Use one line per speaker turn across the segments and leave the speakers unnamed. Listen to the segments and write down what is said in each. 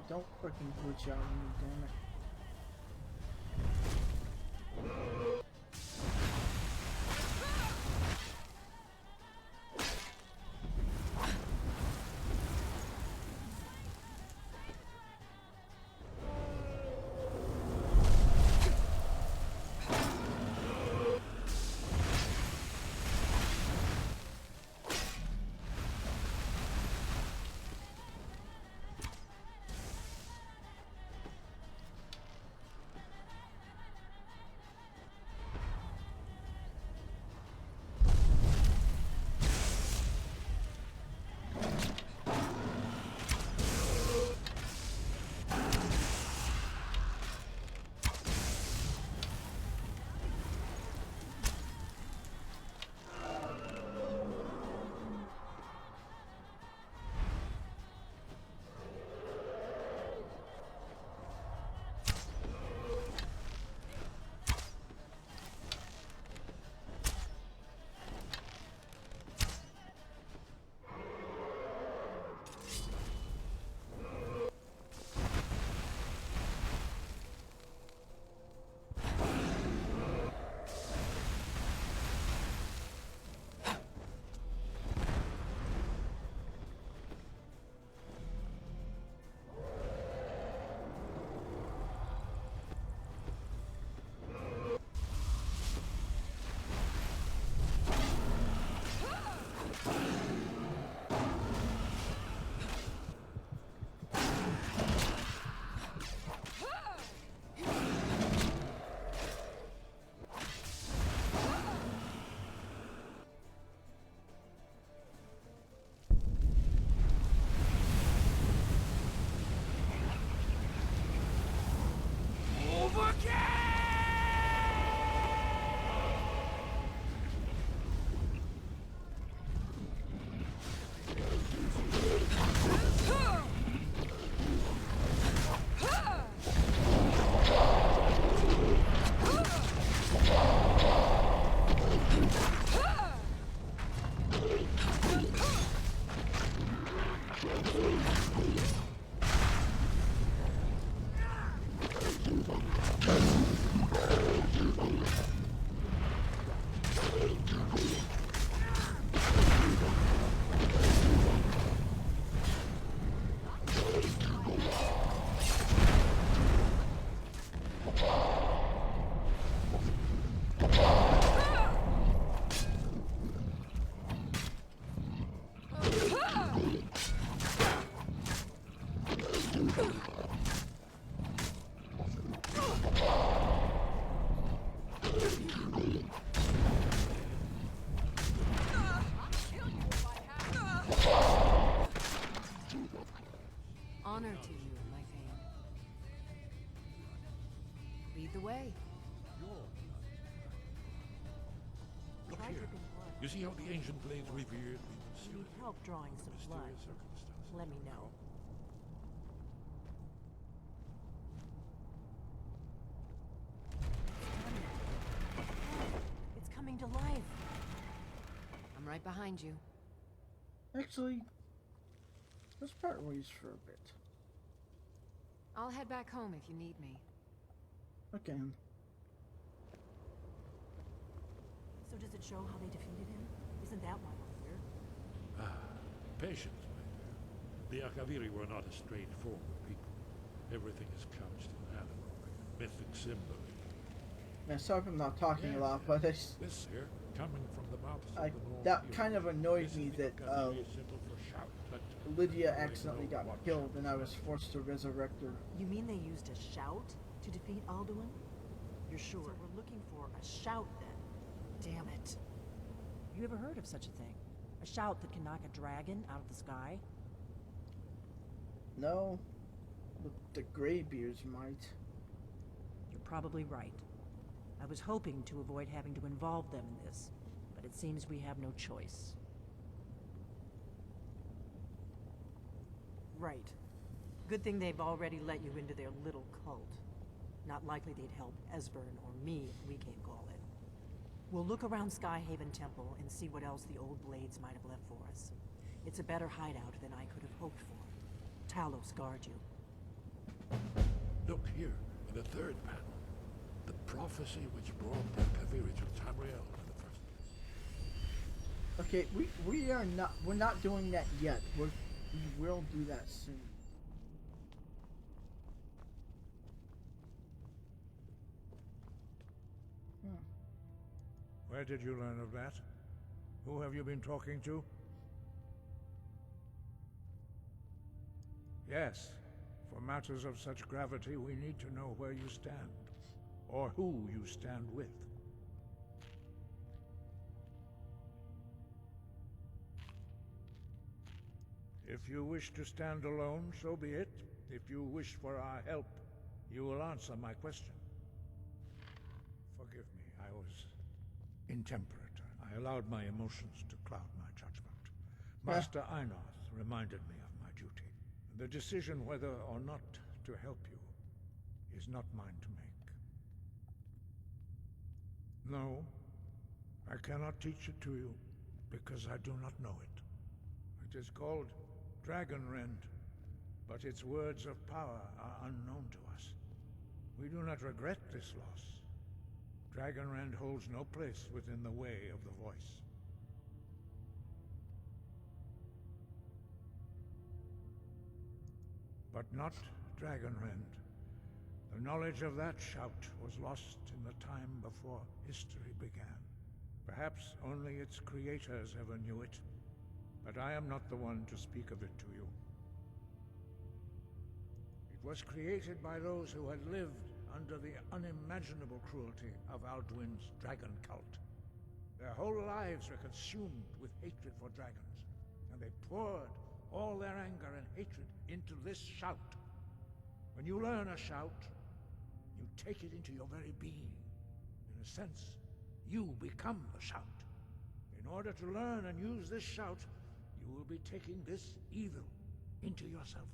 don't freaking glitch out on me, damn it.
Honor to you, my Thane. Lead the way.
Look here. You see how the ancient blades revered?
If you need help drawing some blood, let me know. It's coming to life.
I'm right behind you.
Actually, let's part ways for a bit.
I'll head back home if you need me.
Okay.
So does it show how they defeated him? Isn't that why we're here?
Patience, my dear. The Akaviri were not a straightforward people. Everything is couched in allegory, mythic symbol.
Yeah, sorry if I'm not talking a lot, but it's,
This here, coming from the mouths of
I,
the North
that
Europe.
kind of annoyed
This
me
is the
that
Akaviri symbol for shout, but
Lydia
I really
accidentally
know
got
what
killed
shout
and I was
is.
forced to resurrect her.
You mean they used a shout to defeat Alduin? You're sure? So we're looking for a shout then. Damn it. You ever heard of such a thing? A shout that can knock a dragon out of the sky?
No, but the Greybeards might.
You're probably right. I was hoping to avoid having to involve them in this, but it seems we have no choice. Right. Good thing they've already let you into their little cult. Not likely they'd help Esbern or me if we came calling. We'll look around Skyhaven Temple and see what else the old blades might have left for us. It's a better hideout than I could have hoped for. Talos guard you.
Look here, in the third panel. The prophecy which brought the Akaviri to Tamriel in the first place.
Okay, we're not doing that yet. We will do that soon.
Where did you learn of that? Who have you been talking to? Yes, for matters of such gravity, we need to know where you stand, or who you stand with. If you wish to stand alone, so be it. If you wish for our help, you will answer my question. Forgive me, I was intemperate. I allowed my emotions to cloud my judgment. Master Einoth reminded me of my duty. The decision whether or not to help you is not mine to make. No, I cannot teach it to you, because I do not know it. It is called Dragonrend, but its words of power are unknown to us. We do not regret this loss. Dragonrend holds no place within the way of the voice. But not Dragonrend. The knowledge of that shout was lost in the time before history began. Perhaps only its creators ever knew it, but I am not the one to speak of it to you. It was created by those who had lived under the unimaginable cruelty of Alduin's dragon cult. Their whole lives were consumed with hatred for dragons, and they poured all their anger and hatred into this shout. When you learn a shout, you take it into your very being. In a sense, you become the shout. In order to learn and use this shout, you will be taking this evil into yourself.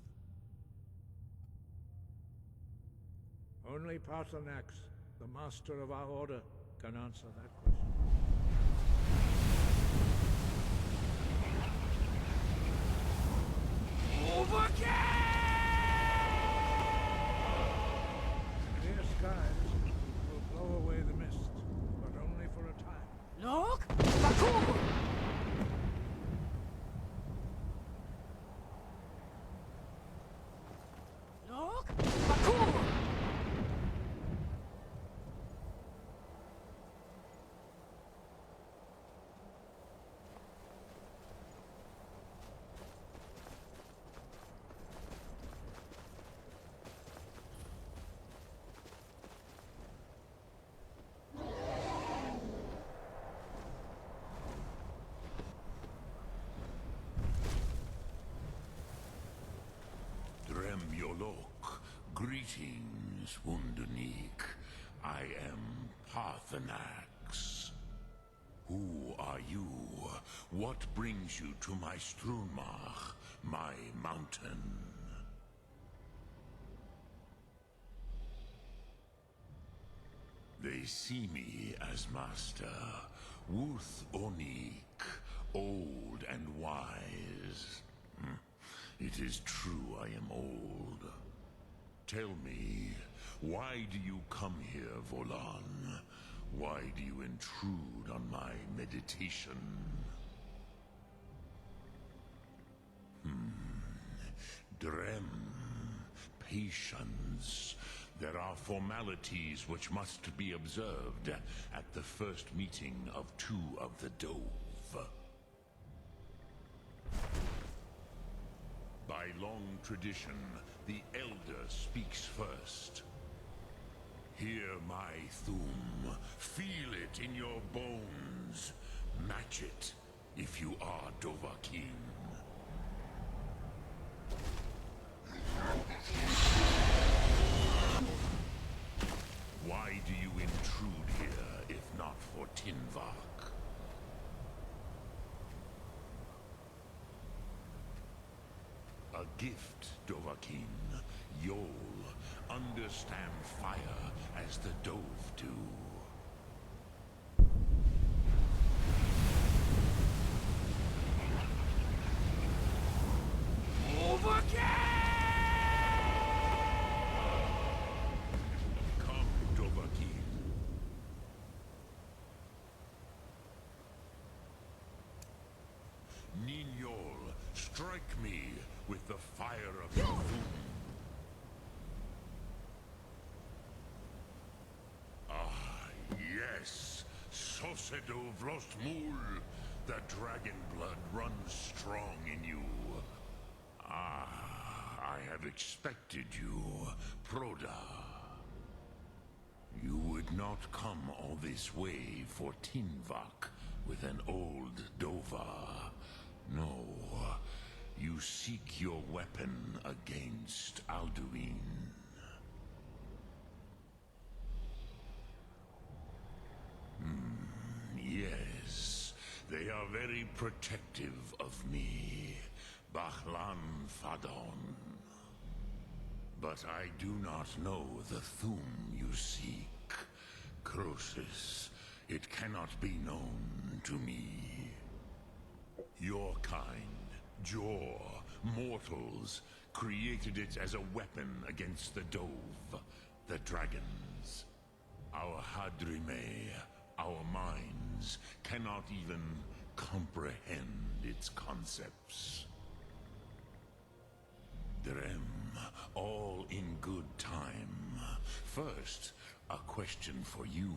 Only Paarthurnax, the master of our order, can answer that question. Clear skies will blow away the mist, but only for a time.
Look! Bakur! Look! Bakur!
Greetings, Wunderneek. I am Paarthurnax. Who are you? What brings you to my Strunmach, my mountain? They see me as master, Wuth Onik, old and wise. It is true I am old. Tell me, why do you come here, Volan? Why do you intrude on my meditation? Drem, patience. There are formalities which must be observed at the first meeting of two of the Dove. By long tradition, the Elder speaks first. Hear my Thum. Feel it in your bones. Match it if you are Dovahkiin. Why do you intrude here, if not for Tinvak? A gift, Dovahkiin. You'll understand fire as the Dove do. Ninyol, strike me with the fire of your Thum. Ah, yes, Sosedo Vlostmul. The dragon blood runs strong in you. Ah, I have expected you, Proda. You would not come all this way for Tinvak with an old Dova. No, you seek your weapon against Alduin. Yes, they are very protective of me, Bahlan Fadon. But I do not know the Thum you seek. Croesus, it cannot be known to me. Your kind, Jor, mortals, created it as a weapon against the Dove, the dragons. Our Hadrime, our minds, cannot even comprehend its concepts. Drem, all in good time. First, a question for you.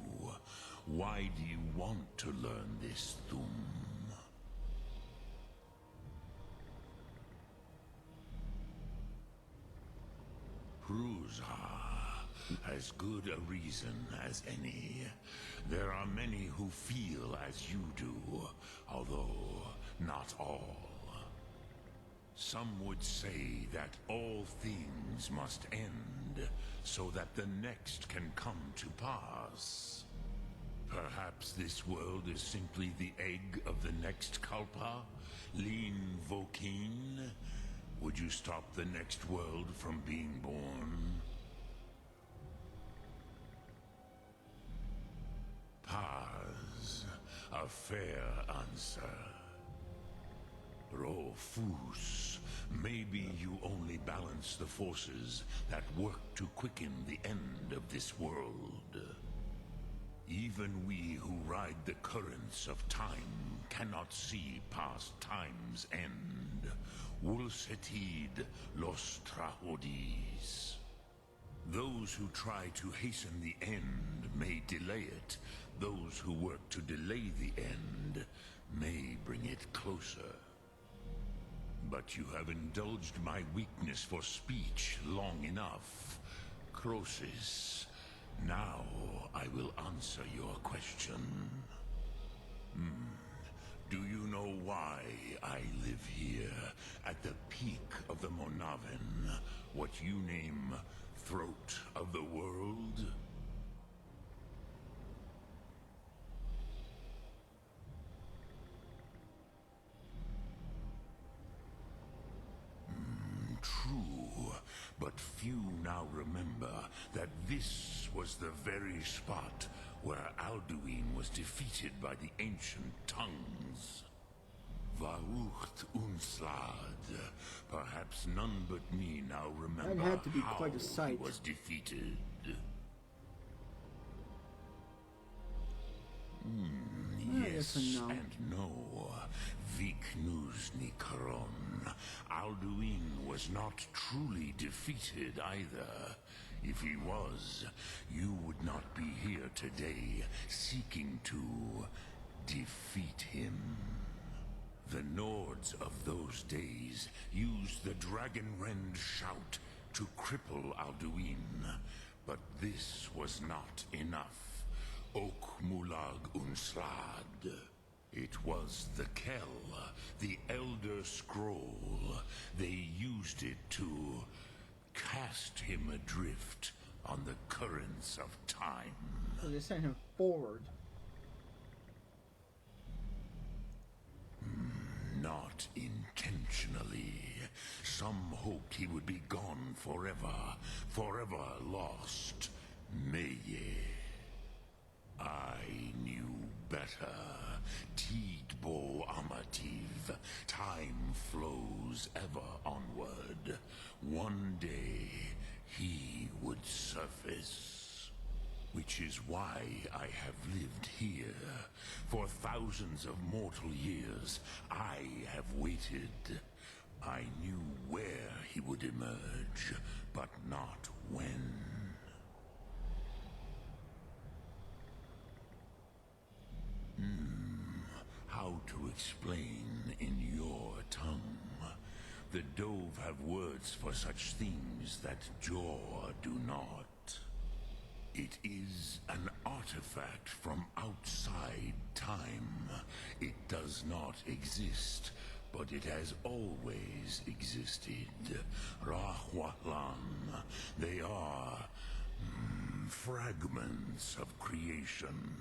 Why do you want to learn this Thum? Prusa, as good a reason as any. There are many who feel as you do, although not all. Some would say that all things must end, so that the next can come to pass. Perhaps this world is simply the egg of the next Kalpa, Lin Vokin. Would you stop the next world from being born? Paz, a fair answer. Rofus, maybe you only balance the forces that work to quicken the end of this world. Even we who ride the currents of time cannot see past time's end. Wulsetid los Trahodis. Those who try to hasten the end may delay it. Those who work to delay the end may bring it closer. But you have indulged my weakness for speech long enough. Croesus, now I will answer your question. Do you know why I live here, at the peak of the Monaven, what you name Throat of the World? True, but few now remember that this was the very spot where Alduin was defeated by the ancient tongues. Varucht Unslad. Perhaps none but me now remember
That had to be
how
quite a sight.
he was defeated. Yes
yes and no.
and no. Viknus Nikaron. Alduin was not truly defeated either. If he was, you would not be here today seeking to defeat him. The Nords of those days used the Dragonrend shout to cripple Alduin, but this was not enough. Ok Mulag Unslad. It was the Kell, the Elder Scroll. They used it to cast him adrift on the currents of time.
So they sent him forward.
Not intentionally. Some hoped he would be gone forever, forever lost. Meye. I knew better. Tidbo Amativ. Time flows ever onward. One day, he would surface. Which is why I have lived here. For thousands of mortal years, I have waited. I knew where he would emerge, but not when. How to explain in your tongue? The Dove have words for such things that Jaw do not. It is an artifact from outside time. It does not exist, but it has always existed. Rahwatlan. They are fragments of creation.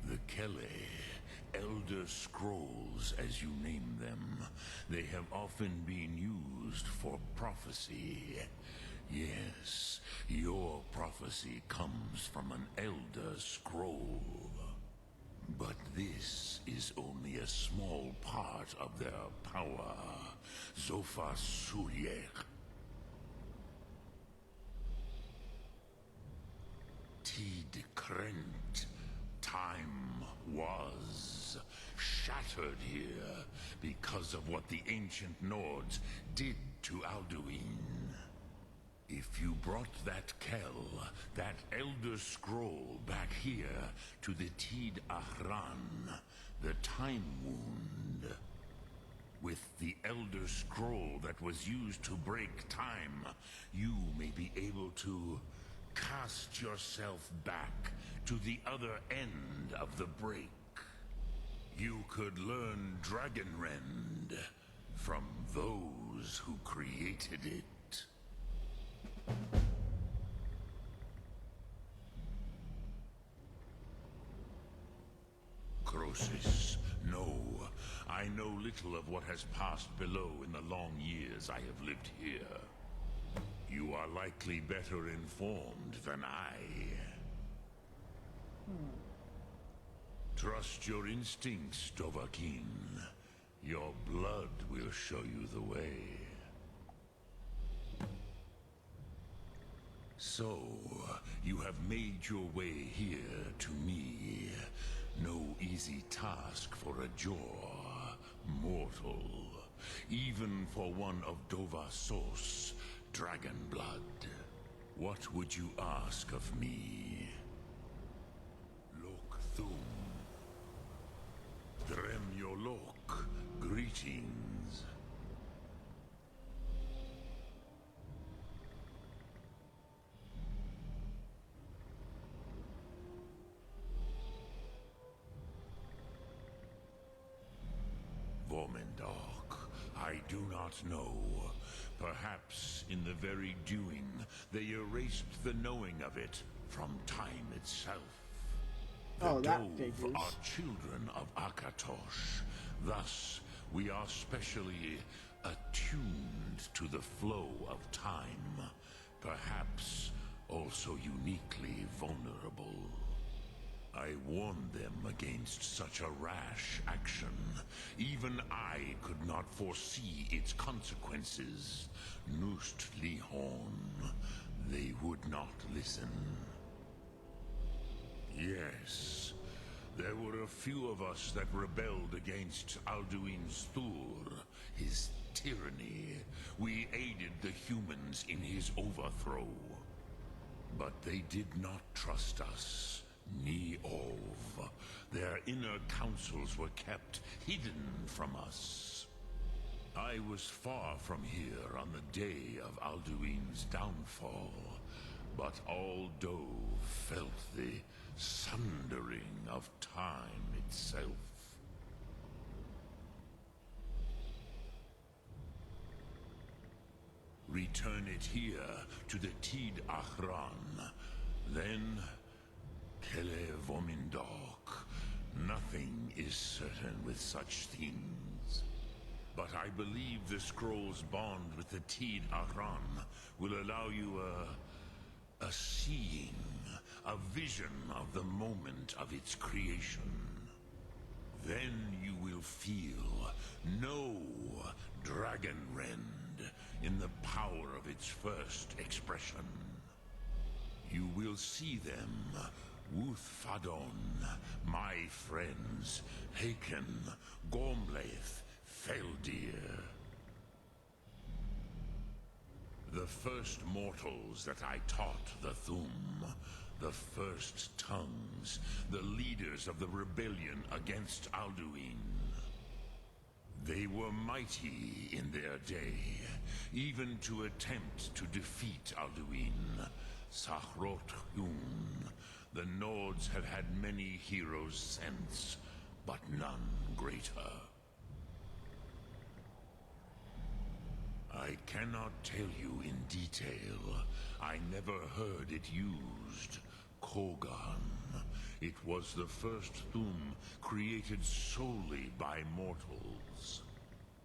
The Kele, Elder Scrolls as you name them, they have often been used for prophecy. Yes, your prophecy comes from an Elder Scroll. But this is only a small part of their power. Zofa Suryek. Tid Krent. Time was shattered here because of what the ancient Nords did to Alduin. If you brought that Kel, that Elder Scroll back here to the Tid Ahran, the Time Wound, with the Elder Scroll that was used to break time, you may be able to cast yourself back to the other end of the break. You could learn Dragonrend from those who created it. Crosis, no. I know little of what has passed below in the long years I have lived here. You are likely better informed than I. Trust your instincts, Dovahkiin. Your blood will show you the way. So, you have made your way here to me. No easy task for a Jaw, mortal. Even for one of Dovasos, dragon blood. What would you ask of me? Lok Thum. Drem Yolok. Greetings. Vormendok, I do not know. Perhaps in the very doing, they erased the knowing of it from time itself. The
Oh, that
Dove
figures.
are children of Akatosh. Thus, we are specially attuned to the flow of time. Perhaps also uniquely vulnerable. I warned them against such a rash action. Even I could not foresee its consequences. Nust Lihorn. They would not listen. Yes, there were a few of us that rebelled against Alduin Thur, his tyranny. We aided the humans in his overthrow. But they did not trust us. Ni-Ov. Their inner councils were kept hidden from us. I was far from here on the day of Alduin's downfall, but all Dove felt the sundering of time itself. Return it here to the Tid Ahran. Then Kele Vormindok. Nothing is certain with such things. But I believe the scroll's bond with the Tid Ahran will allow you a seeing, a vision of the moment of its creation. Then you will feel, know Dragonrend in the power of its first expression. You will see them. Wuthfadon, my friends, Haken, Gormlaith, Feldir. The first mortals that I taught the Thum, the first tongues, the leaders of the rebellion against Alduin. They were mighty in their day, even to attempt to defeat Alduin. Sahrot Hun, the Nords have had many heroes since, but none greater. I cannot tell you in detail. I never heard it used. Kogan. It was the first Thum created solely by mortals.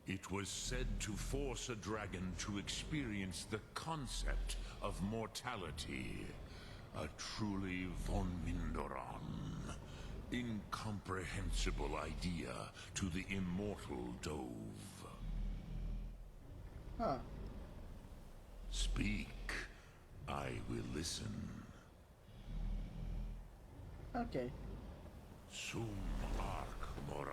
It was said to force a dragon to experience the concept of mortality. A truly von Mindoran. Incomprehensible idea to the immortal Dove.
Huh.
Speak. I will listen.
Okay.
Sum arc moral.